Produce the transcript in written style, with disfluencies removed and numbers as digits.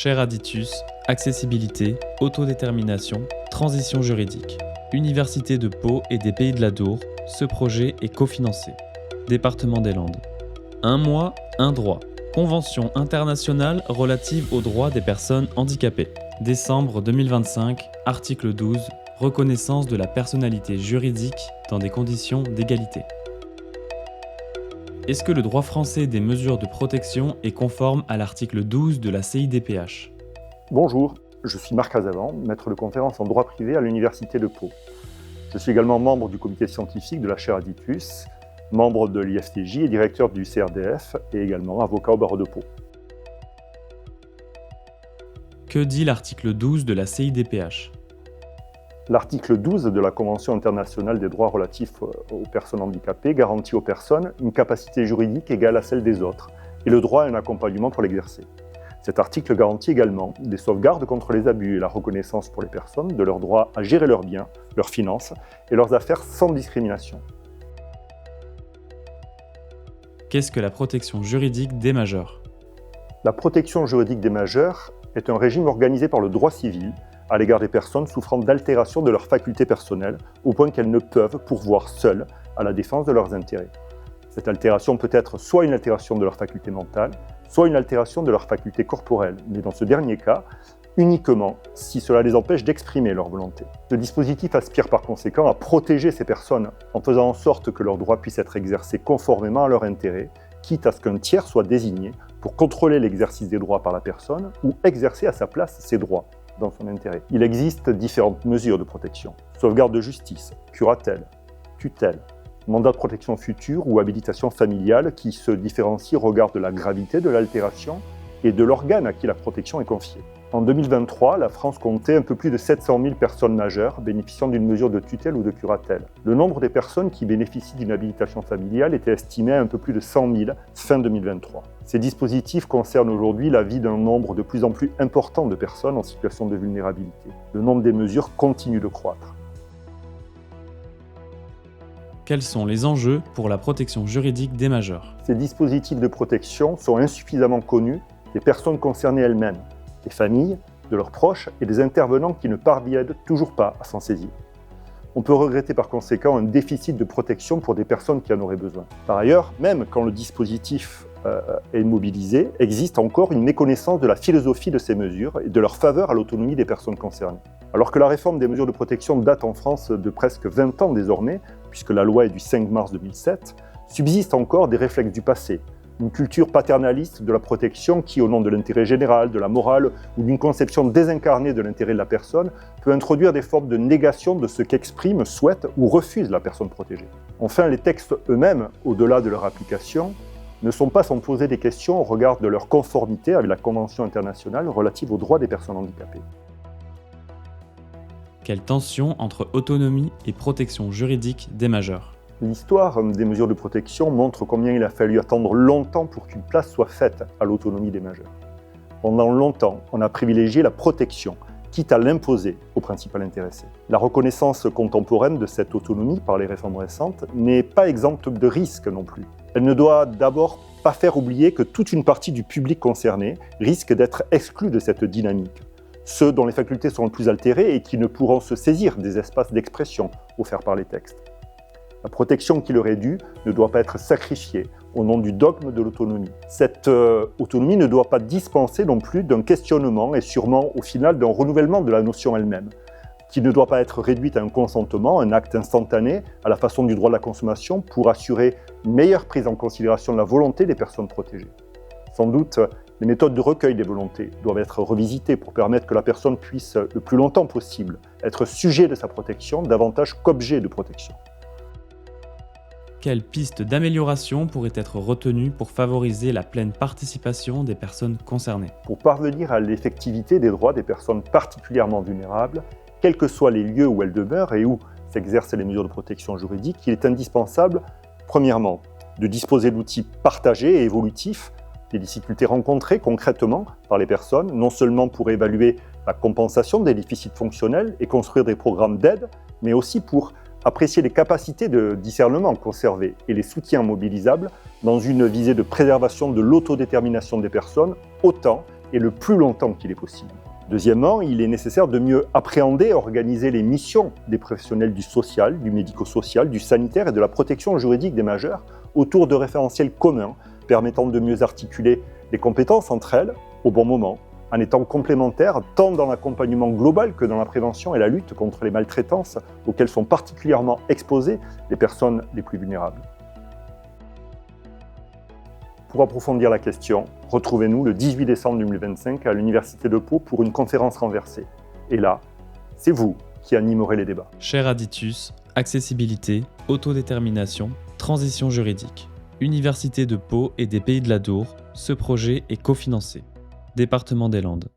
Cher Aditus, accessibilité, autodétermination, transition juridique. Université de Pau et des Pays de la Dour, ce projet est cofinancé. Département des Landes. Un mois, un droit. Convention internationale relative aux droits des personnes handicapées. Décembre 2025, article 12, reconnaissance de la personnalité juridique dans des conditions d'égalité. Est-ce que le droit français des mesures de protection est conforme à l'article 12 de la CIDPH ? Bonjour, je suis Marc Azavan, maître de conférence en droit privé à l'Université de Pau. Je suis également membre du comité scientifique de la chaire Aditus, membre de l'IFTJ et directeur du CRDF et également avocat au barreau de Pau. Que dit l'article 12 de la CIDPH ? L'article 12 de la Convention internationale des droits relatifs aux personnes handicapées garantit aux personnes une capacité juridique égale à celle des autres et le droit à un accompagnement pour l'exercer. Cet article garantit également des sauvegardes contre les abus et la reconnaissance pour les personnes de leur droit à gérer leurs biens, leurs finances et leurs affaires sans discrimination. Qu'est-ce que la protection juridique des majeurs ? La protection juridique des majeurs est un régime organisé par le droit civil à l'égard des personnes souffrant d'altération de leurs facultés personnelles au point qu'elles ne peuvent pourvoir seules à la défense de leurs intérêts. Cette altération peut être soit une altération de leur faculté mentale, soit une altération de leur faculté corporelle, mais dans ce dernier cas, uniquement si cela les empêche d'exprimer leur volonté. Ce dispositif aspire par conséquent à protéger ces personnes en faisant en sorte que leurs droits puissent être exercés conformément à leurs intérêts, quitte à ce qu'un tiers soit désigné pour contrôler l'exercice des droits par la personne ou exercer à sa place ses droits dans son intérêt. Il existe différentes mesures de protection. Sauvegarde de justice, curatelle, tutelle, mandat de protection future ou habilitation familiale qui se différencient au regard de la gravité de l'altération et de l'organe à qui la protection est confiée. En 2023, la France comptait un peu plus de 700 000 personnes majeures bénéficiant d'une mesure de tutelle ou de curatelle. Le nombre des personnes qui bénéficient d'une habilitation familiale était estimé à un peu plus de 100 000 fin 2023. Ces dispositifs concernent aujourd'hui la vie d'un nombre de plus en plus important de personnes en situation de vulnérabilité. Le nombre des mesures continue de croître. Quels sont les enjeux pour la protection juridique des majeurs ? Ces dispositifs de protection sont insuffisamment connus des personnes concernées elles-mêmes, des familles, de leurs proches et des intervenants qui ne parviennent toujours pas à s'en saisir. On peut regretter par conséquent un déficit de protection pour des personnes qui en auraient besoin. Par ailleurs, même quand le dispositif est mobilisé, existe encore une méconnaissance de la philosophie de ces mesures et de leur faveur à l'autonomie des personnes concernées. Alors que la réforme des mesures de protection date en France de presque 20 ans désormais, puisque la loi est du 5 mars 2007, subsistent encore des réflexes du passé, une culture paternaliste de la protection qui, au nom de l'intérêt général, de la morale ou d'une conception désincarnée de l'intérêt de la personne, peut introduire des formes de négation de ce qu'exprime, souhaite ou refuse la personne protégée. Enfin, les textes eux-mêmes, au-delà de leur application, ne sont pas sans poser des questions au regard de leur conformité avec la Convention internationale relative aux droits des personnes handicapées. Quelle tension entre autonomie et protection juridique des majeurs ? L'histoire des mesures de protection montre combien il a fallu attendre longtemps pour qu'une place soit faite à l'autonomie des majeurs. Pendant longtemps, on a privilégié la protection, quitte à l'imposer au principal intéressé. La reconnaissance contemporaine de cette autonomie par les réformes récentes n'est pas exempte de risques non plus. Elle ne doit d'abord pas faire oublier que toute une partie du public concerné risque d'être exclue de cette dynamique. Ceux dont les facultés sont le plus altérées et qui ne pourront se saisir des espaces d'expression offerts par les textes. La protection qui leur est due ne doit pas être sacrifiée au nom du dogme de l'autonomie. Cette autonomie ne doit pas dispenser non plus d'un questionnement et sûrement au final d'un renouvellement de la notion elle-même, qui ne doit pas être réduite à un consentement, un acte instantané à la façon du droit de la consommation pour assurer une meilleure prise en considération de la volonté des personnes protégées. Sans doute, les méthodes de recueil des volontés doivent être revisitées pour permettre que la personne puisse, le plus longtemps possible, être sujet de sa protection davantage qu'objet de protection. Quelles pistes d'amélioration pourraient être retenues pour favoriser la pleine participation des personnes concernées ? Pour parvenir à l'effectivité des droits des personnes particulièrement vulnérables, quels que soient les lieux où elles demeurent et où s'exercent les mesures de protection juridique, il est indispensable, premièrement, de disposer d'outils partagés et évolutifs des difficultés rencontrées concrètement par les personnes, non seulement pour évaluer la compensation des déficits fonctionnels et construire des programmes d'aide, mais aussi pour apprécier les capacités de discernement conservées et les soutiens mobilisables dans une visée de préservation de l'autodétermination des personnes, autant et le plus longtemps qu'il est possible. Deuxièmement, il est nécessaire de mieux appréhender et organiser les missions des professionnels du social, du médico-social, du sanitaire et de la protection juridique des majeurs autour de référentiels communs permettant de mieux articuler les compétences entre elles au bon moment, en étant complémentaires tant dans l'accompagnement global que dans la prévention et la lutte contre les maltraitances auxquelles sont particulièrement exposées les personnes les plus vulnérables. Pour approfondir la question, retrouvez-nous le 18 décembre 2025 à l'Université de Pau pour une conférence renversée. Et là, c'est vous qui animerez les débats. Cher Aditus, accessibilité, autodétermination, transition juridique. Université de Pau et des Pays de la Dour, ce projet est cofinancé. Département des Landes.